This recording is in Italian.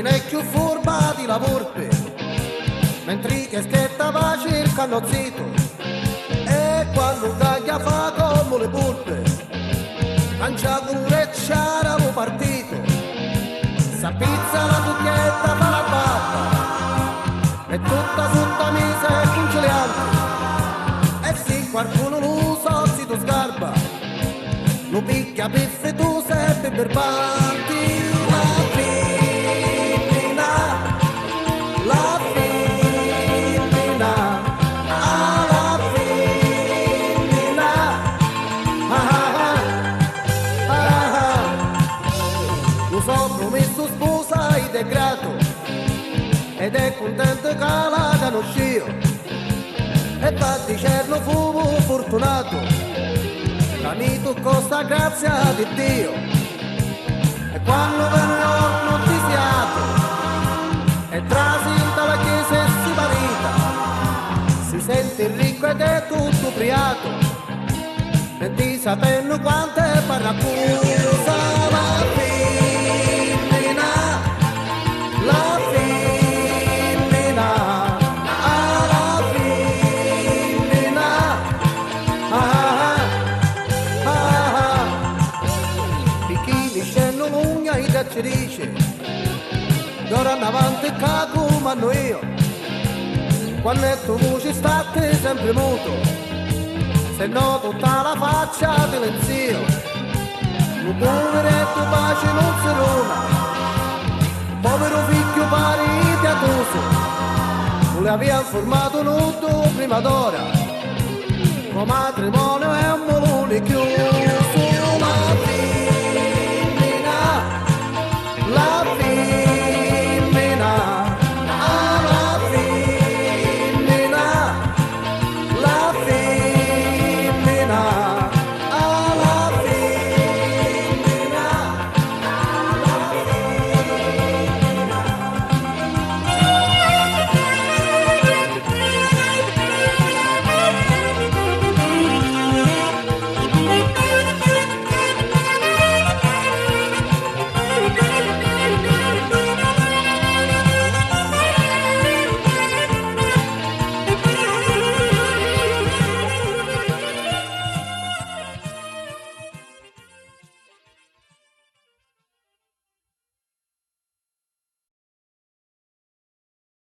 femmina è più furba di la volpe, mentre che schettava cercano zitto, e quando caglia fa come le polpe, mangia pure c'era un partito, s'appizza la cucchietta fa la barba, e tutta sotto mise conciliante, e se qualcuno lo so si tu sgarba, lo picchia piffe tu sei per banti. È grato ed è contento che la conoscio e va a dicerlo fu fortunato la mi toccò sta grazia di Dio e quando venne notiziato e trasinta la chiesa e si marita si sente ricco ed è tutto ubriaco e ti sapendo quanto è paraccusa la ci dice d'ora in avanti come hanno io quando è tu voce state sempre muto se no tutta la faccia di lenzio un poveretto pace non si roma un povero figlio pari piatoso non le aveva formato nudo prima d'ora come matrimonio è un molone chiuso.